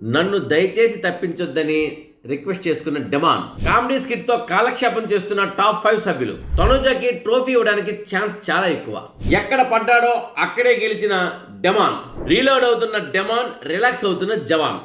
నన్ను దయచేసి తప్పించొద్దని రిక్వెస్ట్ చేసుకున్న డెమాన్ కామెడీ స్కిట్ తో కాలక్షేపం చేస్తున్న టాప్ 5 సభ్యులు. తనుజకి ట్రోఫీ ఇవ్వడానికి ఛాన్స్ చాలా ఎక్కువ. ఎక్కడ పడ్డాడో అక్కడే గెలిచిన డెమాన్, రీలోడ్ అవుతున్న డెమాన్, రిలాక్స్ అవుతున్న జవాన్.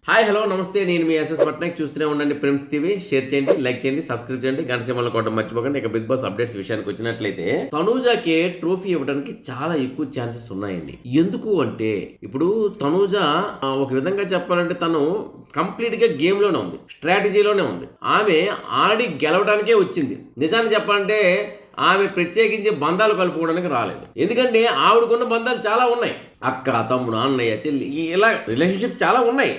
హాయ్ హలో నమస్తే, నేను మీ ఎస్ఎస్ పట్నాయక్. చూస్తూనే ఉండండి ప్రిమ్స్ టీవీ. షేర్ చేయండి, లైక్ చేయండి, సబ్స్క్రైబ్ చేయండి, గంట సింబల్ కొట్టడం మర్చిపోకండి. ఇక బిగ్ బాస్ అప్డేట్స్ విషయానికి వచ్చినట్లయితే తనూజకి ట్రోఫీ ఇవ్వడానికి చాలా ఎక్కువ ఛాన్సెస్ ఉన్నాయండి. ఎందుకు అంటే ఇప్పుడు తనూజ ఒక విధంగా చెప్పాలంటే తను కంప్లీట్ గా గేమ్ లోనే ఉంది, స్ట్రాటజీలోనే ఉంది. ఆమె ఆడి గెలవడానికే వచ్చింది. నిజాన్ని చెప్పాలంటే ఆమె ప్రత్యేకించి బంధాలు కలుపుకోవడానికి రాలేదు. ఎందుకంటే ఆవిడకున్న బంధాలు చాలా ఉన్నాయి. అక్క, తమ్ముడు, అన్నయ్య, చెల్లి, ఇలా రిలేషన్షిప్ చాలా ఉన్నాయి.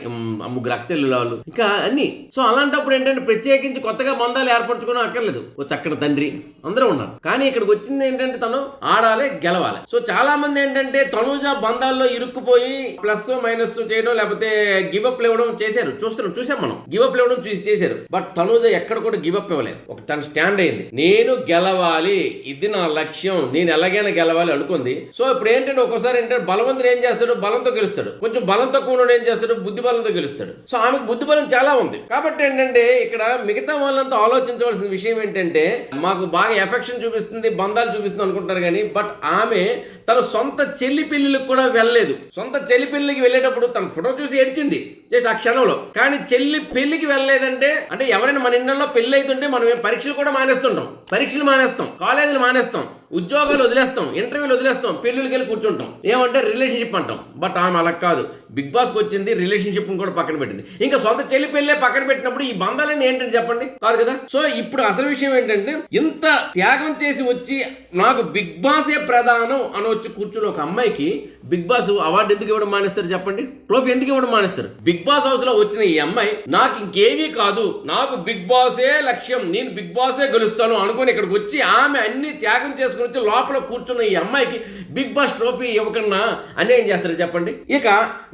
ముగ్గురు అక్క చెల్లెలు వాళ్ళు, ఇంకా అన్ని. సో అలాంటప్పుడు ఏంటంటే ప్రత్యేకించి కొత్తగా బంధాలు ఏర్పరచుకోవడం అక్కర్లేదు. ఓ చక్కటి తండ్రి అందరూ ఉన్నారు. కానీ ఇక్కడికి వచ్చింది ఏంటంటే తను ఆడాలి, గెలవాలి. సో చాలా మంది ఏంటంటే తనూజ బంధాల్లో ఇరుక్కుపోయి ప్లస్ మైనస్ చేయడం, లేకపోతే గివ్ అప్ ఇవ్వడం చేశారు. చూసాం మనం, గివ్ అప్ ఇవ్వడం చేశారు. బట్ తనూజ ఎక్కడ కూడా గివ్ అప్ ఇవ్వలేదు. ఒక తన స్టాండ్ అయింది, నేను గెలవాలి, ఇది నా లక్ష్యం, నేను ఎలాగైనా గెలవాలి అనుకుంది. సో ఇప్పుడు ఏంటంటే ఒక్కోసారి ఏంటంటే బలవంతుడు ఏం చేస్తాడు, బలంతో గెలుస్తాడు. కొంచెం బలం తక్కువ ఉన్నాడు ఏం చేస్తాడు, బుద్ధి బలంతో గెలుస్తాడు. సో ఆమెకు బుద్ధి బలం చాలా ఉంది. కాబట్టి ఏంటంటే ఇక్కడ మిగతా వాళ్ళంతా ఆలోచించవలసిన విషయం ఏంటంటే మాకు బాగా ఎఫెక్షన్ చూపిస్తుంది, బంధాలు చూపిస్తుంది అనుకుంటారు కానీ బట్ ఆమె తన సొంత చెల్లి పెళ్లికి కూడా వెళ్ళలేదు. సొంత చెల్లి పెళ్లికి వెళ్ళేటప్పుడు తన ఫోటో చూసి ఏడ్చింది జస్ట్ ఆ క్షణంలో. కానీ చెల్లి పెళ్లికి వెళ్ళలేదంటే అంటే ఎవరైనా మన ఇంట్లో పెళ్లి అవుతుంటే మనం పరీక్షలు కూడా మానేస్తుంటాం, పరీక్షలు మానేస్తాం, కాలేజీలు మానేస్తాం, ఉద్యోగాలు వదిలేస్తాం, ఇంటర్వ్యూలు వదిలేస్తాం, పెళ్లికి వెళ్ళి కూర్చుంటాం. ఏమంటే రిలేషన్షిప్ అంటాం. బట్ ఆమె అలా కాదు, బిగ్ బాస్కి వచ్చింది, రిలేషన్షిప్ కూడా పక్కన పెట్టింది. ఇంకా సొంత చెల్లి పెళ్ళే పక్కన పెట్టినప్పుడు ఈ బంధాలని ఏంటంటే చెప్పండి, కాదు కదా. సో ఇప్పుడు అసలు విషయం ఏంటంటే ఇంత త్యాగం చేసి వచ్చి నాకు బిగ్ బాసే ప్రధానం అని వచ్చి కూర్చుని ఒక అమ్మాయికి బిగ్ బాస్ అవార్డు ఎందుకు ఇవ్వడం మానేస్తారు చెప్పండి, ట్రోఫీ ఎందుకు ఇవ్వడం మానేస్తారు? బిగ్ బాస్ హౌస్ లో వచ్చిన ఈ అమ్మాయి నాకు ఇంకేమీ కాదు, నాకు బిగ్ బాసే లక్ష్యం, నేను బిగ్ బాసే గెలుస్తాను అనుకుని ఇక్కడికి వచ్చి ఆమె అన్ని త్యాగం చేసుకుని వచ్చి లోపల కూర్చున్న ఈ అమ్మాయికి బిగ్ బాస్ ట్రోఫీ ఇవ్వకన్నా అన్యాయం చేస్తారు చెప్పండి. ఇక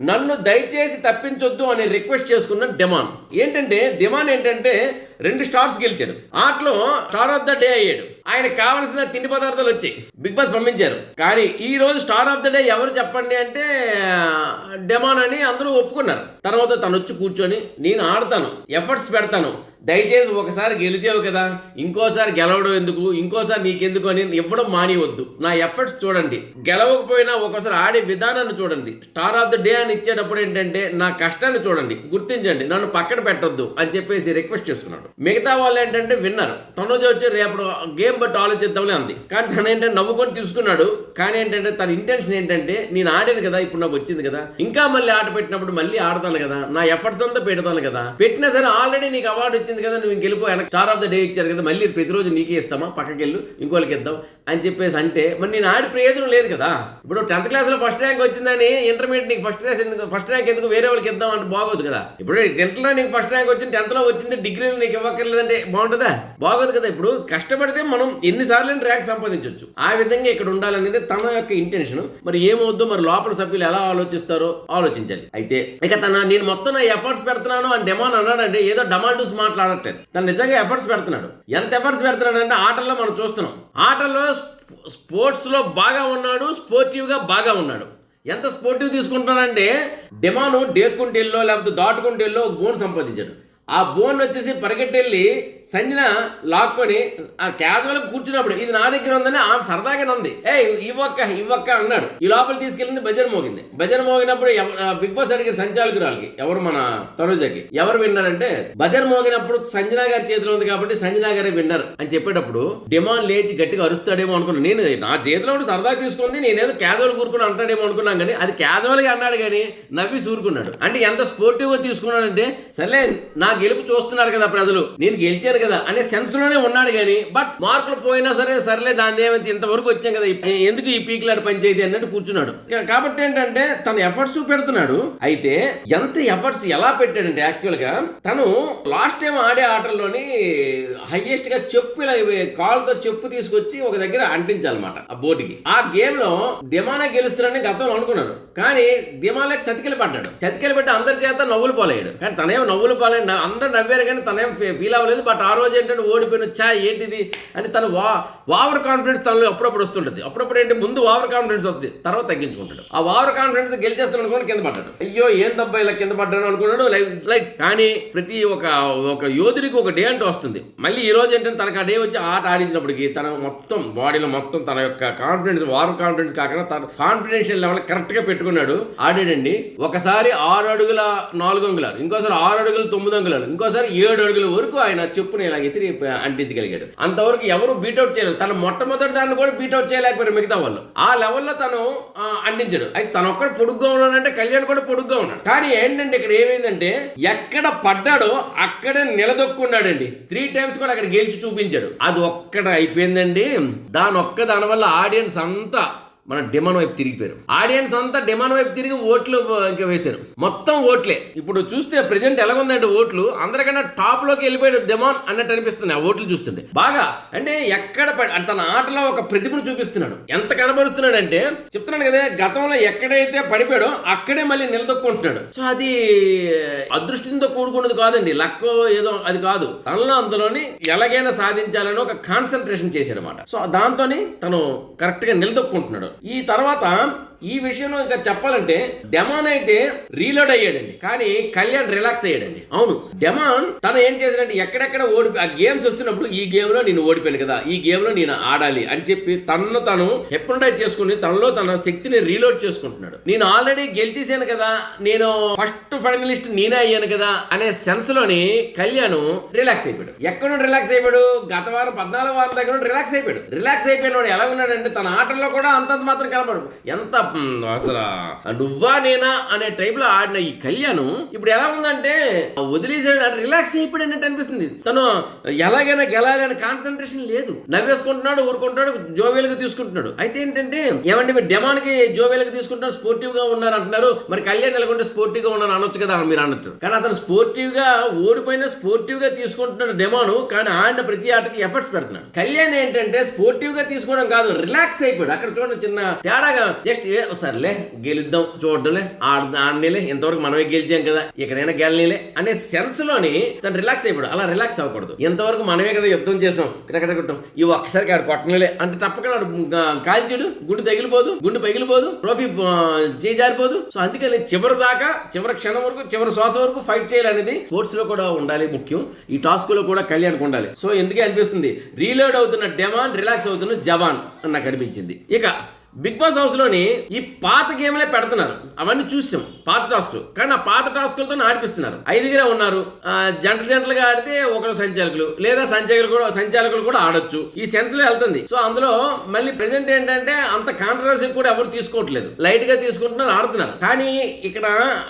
నన్ను దయచేసి తప్పించొద్దు అని రిక్వెస్ట్ చేసుకున్న డెమాన్ ఏంటంటే 2 స్టార్స్ గెలిచాడు. ఆటలో స్టార్ ఆఫ్ ద డే అయ్యాడు. ఆయనకు కావాల్సిన తిండి పదార్థాలు వచ్చాయి, బిగ్ బాస్ పంపించారు. కానీ ఈ రోజు స్టార్ ఆఫ్ ద డే ఎవరు చెప్పండి అంటే డెమాన్ అని అందరూ ఒప్పుకున్నారు. తర్వాత తను వచ్చి కూర్చొని నేను ఆడతాను, ఎఫర్ట్స్ పెడతాను, దయచేసి ఒకసారి గెలిచేవు కదా, ఇంకోసారి గెలవడం ఎందుకు, ఇంకోసారి నీకెందుకు అని ఇవ్వడం మానేవద్దు. నా ఎఫర్ట్స్ చూడండి, గెలవకపోయినా ఒకసారి ఆడే విధానాన్ని చూడండి. స్టార్ ఆఫ్ ద డే అని ఇచ్చేటప్పుడు ఏంటంటే నా కష్టాన్ని చూడండి, గుర్తించండి, నన్ను పక్కన పెట్టొద్దు అని చెప్పేసి రిక్వెస్ట్ చేసుకున్నాడు. మిగతా వాళ్ళు ఏంటంటే విన్నారు. తనుజ వచ్చి రేపు గేమ్ బట్టి ఆలోచిద్దామని అంది. కానీ తను ఏంటంటే నవ్వుకొని తీసుకున్నాడు. కానీ ఏంటంటే తన ఇంటెన్షన్ ఏంటంటే నేను ఆడాను కదా, ఇప్పుడు నాకు వచ్చింది కదా, ఇంకా మళ్ళీ ఆట పెట్టినప్పుడు మళ్ళీ ఆడతాను కదా, నా ఎఫర్ట్స్ అంతా పెడతాను కదా, పెట్టినా సరే ఆల్రెడీ నీకు అవార్డు వచ్చింది కదా, నువ్వు ఇంకెళ్ళిపో, స్టార్ ఆఫ్ ద డే ఇచ్చారు కదా, మళ్ళీ ప్రతిరోజు నీకే ఇస్తామా, పక్కకి వెళ్ళు, ఇంకోళ్ళకి ఇద్దాం అని చెప్పేసి అంటే మరి నేను ఆడి ప్రయోజనం లేదు కదా. ఇప్పుడు 10th క్లాస్లో ఫస్ట్ ర్యాంక్ వచ్చిందని ఇంటర్మీడియట్ నీకు ఫస్ట్ ర్యాంక్ ఎందుకు వేరే వాళ్ళకి ఇద్దాం అంటే బాగోదు కదా. ఇప్పుడు 10th నీకు ఫస్ట్ ర్యాంక్ వచ్చింది, 10th వచ్చింది, డిగ్రీలో నీకు ఇవ్వక్కర్లేదంటే బాగుంటుందా? బాగోదు కదా. ఇప్పుడు కష్టపడితే మనం ఎన్నిసార్లు ర్యాంక్ సంపాదించవచ్చు. ఆ విధంగా ఇక్కడ ఉండాలనేది తన యొక్క ఇంటెన్షన్. మరి ఏమవుద్దో మరి లోపల సభ్యులు ఎలా ఆలోచిస్తారో ఆలోచించాలి. అయితే ఇక నేను మొత్తం నా ఎఫర్ట్స్ పెడుతున్నాను అని డెమాన్ అన్నాడంటే ఏదో డమాండూస్ మాట్లాడట్లేదు, తను నిజంగా ఎఫర్ట్స్ పెడుతున్నాడు. ఎంత ఎఫర్ట్స్ పెడుతున్నాడు అంటే ఆటల్లో మనం చూస్తున్నాం, ఆటల్లో స్పోర్ట్స్లో బాగా ఉన్నాడు, స్పోర్టివ్గా బాగా ఉన్నాడు. ఎంత స్పోర్టివ్ తీసుకుంటున్నాడంటే డెమాను డేక్కుంటెల్లో లేకపోతే దాటుకుంటెల్లో బోన్ సంపాదించాడు. ఆ బోన్ వచ్చేసి పరిగెట్టెళ్ళి సంజన లాక్కొని ఆ క్యాజువల్గా కూర్చున్నప్పుడు ఇది నా దగ్గర ఉందని ఆమె సరదాగానే ఉంది. ఇవ్వక్క అన్నాడు. ఈ లోపల తీసుకెళ్ళింది బజర్ మోగింది. బజర్ మోగినప్పుడు బిగ్ బాస్ అడిగారు సంచాలకురాలకి, ఎవరు మన తనుజకి ఎవరు విన్నర్ అంటే బజర్ మోగినప్పుడు సంజన గారి చేతిలో ఉంది కాబట్టి సంజన గారే విన్నర్ అని చెప్పేటప్పుడు డిమాండ్ లేచి గట్టిగా అరుస్తాడేమో అనుకున్నాను. నేను నా చేతిలో ఉండి సరదా తీసుకుంది, నేనేదో క్యాజువల్ కూరుకుని అంటాడేమో అనుకున్నాను. కానీ అది క్యాజువల్గా అన్నాడు కానీ నవ్వి సూరుకున్నాడు. అంటే ఎంత స్పోర్టివ్గా తీసుకున్నాడంటే సర్లే నా గెలుపు చూస్తున్నారు కదా ప్రజలు, నేను గెలిచాను కదా అనే సెన్స్ లోనే ఉన్నాడు. కానీ బట్ మార్కులు పోయినా సర్లే దాని ఏమైతే ఇంతవరకు వచ్చాం కదా, ఎందుకు ఈ పీక్లాడ్ పంచాయతీ అన్నట్టు కూర్చున్నాడు. కాబట్టి ఏంటంటే తను ఎఫర్ట్స్ పెడుతున్నాడు. అయితే ఎంత ఎఫర్ట్స్ ఎలా పెట్టాడంటే యాక్చువల్ గా తను లాస్ట్ టైం ఆడే ఆటల్లోని హైయెస్ట్ గా చెప్పు ఇలా కాల్తో చెప్పు తీసుకొచ్చి ఒక దగ్గర అంటించాలన్నమాట ఆ బోర్డుకి. ఆ గేమ్ లో దిమానే గెలుస్తాడని గతంలో అనుకున్నాడు. కానీ దిమాలే చతికిలు పడ్డాడు. చతికిలు పెట్టి అందరి చేత నవ్వులు పాలయ్యాడు. కానీ తనేమో నవ్వులు పాలయ్యాడు, అందరూ నవ్వారు కానీ తనేం ఫీల్ అవ్వలేదు. బట్ ఆ రోజు ఏంటంటే ఓడిపోయిన ఏంటిది అని తను ఓవర్ కాన్ఫిడెన్స్ తనలో అప్పుడప్పుడు వస్తుంటుంది. అప్పుడప్పుడు ఏంటి ముందు ఓవర్ కాన్ఫిడెన్స్ వస్తుంది, తర్వాత తగ్గించుకుంటాడు. ఆ ఓవర్ కాన్ఫిడెన్స్ గెలిచేస్తున్నాడు అనుకోని కింద పడ్డాడు. అయ్యో ఏం తప్ప ఇలా కింద పడ్డాను అనుకున్నాడు. లైక్ కానీ ప్రతి ఒక యోధుడికి ఒక డే అంటూ వస్తుంది. మళ్ళీ ఈ రోజు ఏంటంటే తనకు ఆ డే వచ్చి ఆట ఆడించినప్పటికీ తన మొత్తం బాడీలో మొత్తం తన యొక్క కాన్ఫిడెన్స్ ఓవర్ కాన్ఫిడెన్స్ కాకుండా తన కాన్ఫిడెన్షియల్ లెవెల్ కరెక్ట్ గా పెట్టుకున్నాడు. ఆడాడండి. ఒకసారి 6 అడుగుల 4 అంగుళాలు, ఇంకోసారి 6 అడుగుల 9 అంగుళాలు, ఇంకోసారి 7 అడుగుల వరకు ఆయన చెప్పుని ఇలా ఇసిరి అంటించగలిగాడు. అంతవరకు ఎవరు బీట్అవుట్ చేయలేదు. తన మొట్టమొదటి దాన్ని కూడా బీట్అవుట్ చేయలేకపోయారు మిగతా వాళ్ళు. ఆ లెవెల్లో తను అంటించాడు. అయితే తను ఒక్కడు పొడుగ్గా ఉన్నాడంటే కళ్యాణ్ కూడా పొడుగ్గా ఉన్నాడు. కానీ ఏంటంటే ఇక్కడ ఏమైందంటే ఎక్కడ పడ్డాడో అక్కడే నిలదొక్కున్నాడండి. 3 టైమ్స్ కూడా అక్కడ గెలిచి చూపించాడు. అది ఒక్కడ అయిపోయిందండి. దాని వల్ల ఆడియన్స్ అంతా మన డిమాన్ వైపు తిరిగిపోయారు. ఆడియన్స్ అంతా డిమాన్ వైపు తిరిగి ఓట్లు ఇంకా వేశారు. మొత్తం ఓట్లే. ఇప్పుడు చూస్తే ప్రెజెంట్ ఎలాగుందంటే ఓట్లు అందరికన్నా టాప్ లోకి వెళ్ళిపోయాడు డిమాన్ అన్నట్టు అనిపిస్తుంది ఆ ఓట్లు చూస్తుంటే. బాగా అంటే ఎక్కడ తన ఆటలో ఒక ప్రతిభను చూపిస్తున్నాడు. ఎంత కనబరుస్తున్నాడు అంటే చెప్తున్నాడు కదా, గతంలో ఎక్కడైతే పడిపోయాడో అక్కడే మళ్ళీ నిలదొక్కుంటున్నాడు. సో అది అదృష్టంతో కూడుకున్నది కాదండి, లక్ ఏదో అది కాదు. తనలో అందులోని ఎలాగైనా సాధించాలని ఒక కాన్సన్ట్రేషన్ చేశాడు అనమాట. సో దాంతోని తను కరెక్ట్ గా నిలదొక్కుంటున్నాడు. ఈ తర్వాత ఈ విషయంలో ఇంకా చెప్పాలంటే డెమాన్ అయితే రీలోడ్ అయ్యాడండి, కానీ కళ్యాణ్ రిలాక్స్ అయ్యాడండి. అవును, డెమాన్ తను ఏం చేశాడంటే ఎక్కడెక్కడ ఆ గేమ్స్ వస్తున్నప్పుడు ఈ గేమ్ లో నేను ఓడిపోయాను కదా, ఈ గేమ్ లో నేను ఆడాలి అని చెప్పి తను ఎప్పుడైతే చేసుకుని తనలో తన శక్తిని రీలోడ్ చేసుకుంటున్నాడు. నేను ఆల్రెడీ గెలిచేసాను కదా, నేను ఫస్ట్ ఫైనలిస్ట్ నేనే అయ్యాను కదా అనే సెన్స్ లోని కళ్యాణ్ రిలాక్స్ అయిపోయాడు. ఎక్కడ రిలాక్స్ అయిపోయాడు? గత వారం 14వ వారం దగ్గర రిలాక్స్ అయిపోయాడు. రిలాక్స్ అయిపోయినాడు ఎలా ఉన్నాడంటే తన ఆటల్లో కూడా అంతంత మాత్రం కనబడు. ఎంత అసలు నువ్వా నేనా అనే టైప్ లో ఆడిన ఈ కళ్యాణ్ ఇప్పుడు ఎలా ఉందంటే వదిలేసాడు, రిలాక్స్ అయిపోయాడు అన్నట్టు అనిపిస్తుంది. తను ఎలాగైనా గెలాలి అనే కాన్సన్ట్రేషన్ లేదు. నవ్వేసుకుంటున్నాడు, ఊరుకుంటున్నాడు, జోవేలుగా తీసుకుంటున్నాడు. అయితే ఏంటంటే ఏమంటే మీరు డెమాన్ కి జోవేలుగా తీసుకుంటున్నారు, స్పోర్టివ్ గా ఉన్నారు అంటున్నారు. మరి కళ్యాణ్ ఎలాగొంటే స్పోర్టివ్ గా ఉన్నారు అనొచ్చు కదా మీరు అన్నట్టు. కానీ అతను స్పోర్టివ్ గా ఓడిపోయినా స్పోర్టివ్ గా తీసుకుంటున్నాడు డెమాను. కానీ ఆడిన ప్రతి ఆటకి ఎఫర్ట్స్ పెడుతున్నాడు. కళ్యాణ్ ఏంటంటే స్పోర్టివ్ గా తీసుకోవడం కాదు, రిలాక్స్ అయిపోయాడు. అక్కడ చూడండి చిన్న తేడాగా జస్ట్ సర్లే గెలుద్దాం, చూడలే ఆడనేలే, ఇంతవరకు మనమే గెలిచాం కదా, ఎక్కడైనా గెలనేలే అనే సెన్స్ లోని తను రిలాక్స్ అయిపోయాడు. అలా రిలాక్స్ అవ్వకూడదు. ఎంతవరకు మనమే కదా యుద్ధం చేసాం, ఇక్కడ కొట్టాం, ఈ ఒక్కసారికి ఆడు కొట్టనేలే అంటే తప్పకుండా కాల్చాడు, గుండు తగిలిపోదు, గుండు పగిలిపోదు, ట్రోఫీ చేజారిపోదు. సో అందుకని చివరి దాకా, చివరి క్షణం వరకు, చివరి శ్వాస వరకు ఫైట్ చేయాలనేది స్పోర్ట్స్ లో కూడా ఉండాలి ముఖ్యం. ఈ టాస్క్ లో కూడా కళ్యాణ్కి ఉండాలి. సో ఎందుకే అనిపిస్తుంది రీలోడ్ అవుతున్న డెమాన్, రిలాక్స్ అవుతున్న జవాన్ అని నాకు అనిపించింది. ఇక బిగ్ బాస్ హౌస్ లోని ఈ పాత గేమ్లే పెడుతున్నారు, అవన్నీ చూసాం పాత టాస్క్లు. కానీ ఆ పాత టాస్కులతో ఆడిపిస్తున్నారు. 5గురే ఉన్నారు, జంటలుగా ఆడితే ఒకరు సంచాలకులు లేదా సంచాలకులు కూడా ఆడొచ్చు. ఈ సెన్స్ లో వెళ్తుంది. సో అందులో మళ్ళీ ప్రెజెంట్ ఏంటంటే అంత కాంట్రవర్సీ కూడా ఎవరు తీసుకోవట్లేదు, లైట్ గా తీసుకుంటున్నారు, ఆడుతున్నారు. కానీ ఇక్కడ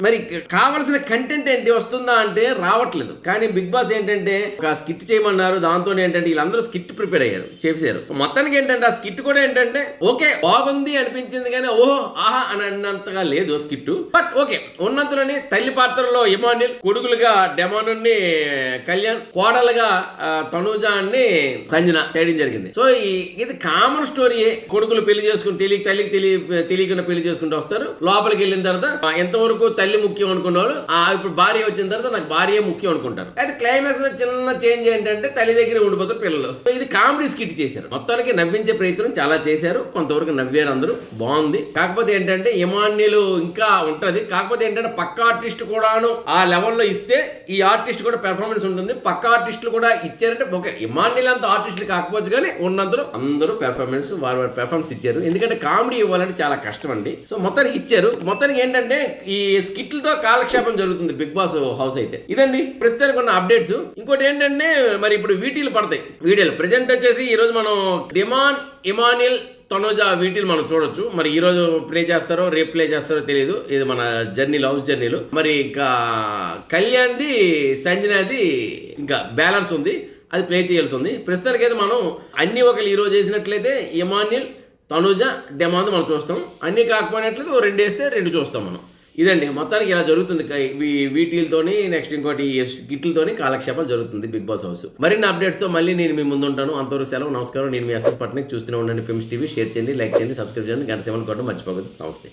మరి కావాల్సిన కంటెంట్ ఏంటి వస్తుందా అంటే రావట్లేదు. కానీ బిగ్ బాస్ ఏంటంటే ఒక స్కిట్ చేయమన్నారు, దాంతో ఏంటంటే వీళ్ళందరూ స్కిట్ ప్రిపేర్ అయ్యారు, చేశారు. మొత్తానికి ఏంటంటే ఆ స్కిట్ కూడా ఏంటంటే ఓకే బాగుంది అనిపించింది, కానీ ఓహో ఆహా అని అన్నంతగా లేదు స్కిట్. బట్ ఓకే, ఉన్నంతలోని తల్లి పాత్రలో ఇమాన్యుల్, కొడుకులుగా డెమాన్ ని కళ్యాణ్, కోడలుగా తనూజాన్ని సంజన చేయడం జరిగింది. సో ఇది కామన్ స్టోరీ. కొడుకులు పెళ్లి చేసుకుని తెలియకుండా పెళ్లి చేసుకుంటూ వస్తారు. లోపలికి వెళ్ళిన తర్వాత ఎంతవరకు తల్లి ముఖ్యం అనుకున్నాడు, ఇప్పుడు భార్య వచ్చిన తర్వాత నాకు భార్య ముఖ్యం అనుకుంటారు. అయితే క్లైమాక్స్ లో చిన్న చేంజ్ ఏంటంటే తల్లి దగ్గర ఉండిపోతారు పిల్లలు. సో ఇది కామెడీ స్కిట్ చేశారు. మొత్తానికి నవ్వించే ప్రయత్నం చాలా చేశారు, కొంతవరకు నవ్వారు అందరూ, బాగుంది. కాకపోతే ఏంటంటే ఇమాన్యుల్ ఇంకా ఉంటది. కాకపోతే ఏంటంటే పక్క ఆర్టిస్ట్ కూడాను ఆ లెవెల్లో ఇస్తే ఈ ఆర్టిస్ట్ కూడా పెర్ఫార్మెన్స్ ఉంటుంది. పక్క ఆర్టిస్టులు కూడా ఇచ్చారంటే ఓకే, ఇమాన్యుల్ అంత ఆర్టిస్టులు కాకపోవచ్చు, కానీ ఉన్నందరూ అందరూ పెర్ఫార్మెన్స్ వారి పెర్ఫార్మెన్స్ ఇచ్చారు. ఎందుకంటే కామెడీ ఇవ్వాలంటే చాలా కష్టం అండి. సో మొత్తానికి ఇచ్చారు. మొత్తానికి ఏంటంటే ఈ స్కిట్లతో కాలక్షేపం జరుగుతుంది బిగ్ బాస్ హౌస్ అయితే. ఇదండి ప్రస్తుతానికి ఉన్న అప్డేట్స్. ఇంకోటి ఏంటంటే మరి ఇప్పుడు వీటీలు పడతాయి, వీడియోలు ప్రెజెంట్ వచ్చేసి ఈ రోజు మనం డిమాన్, ఇమాన్యుల్, తనూజ వీటిని మనం చూడొచ్చు. మరి ఈ రోజు ప్లే చేస్తారో రేపు ప్లే చేస్తారో తెలియదు. ఇది మన జర్నీలో, హౌస్ జర్నీలో. మరి ఇంకా కళ్యాణ్ది, సంజనాది ఇంకా బ్యాలెన్స్ ఉంది, అది ప్లే చేయాల్సి ఉంది. ప్రస్తుతానికి అయితే మనం అన్ని ఒకళ్ళు ఈరోజు వేసినట్లయితే ఇమాన్యుల్, తనూజ, డెమాన్ మనం చూస్తాం. అన్ని కాకపోయినట్లయితే 2 వేస్తే 2 చూస్తాం మనం. ఇదండి మొత్తానికి ఇలా జరుగుతుంది. వీటిలతోని నెక్స్ట్ ఇంకోటి గిట్లతోని కాలక్షేపాలు జరుగుతుంది బిగ్ బాస్ హౌస్. మరిన్ని అప్డేట్స్ తో మళ్ళీ నేను మీ ముందు ఉంటాను. అంతవరకు సెలవు, నమస్కారం. నేను మీ ఎస్ఎస్ పట్నాయక్. చూస్తూనే ఉండండి ఫిల్మ్స్ టీవీ. షేర్ చేయండి, లైక్ చేయండి, సబ్స్క్రైబ్ చేయండి, గంట సింబల్ కొట్టడం మర్చిపోవద్దు. నమస్తే.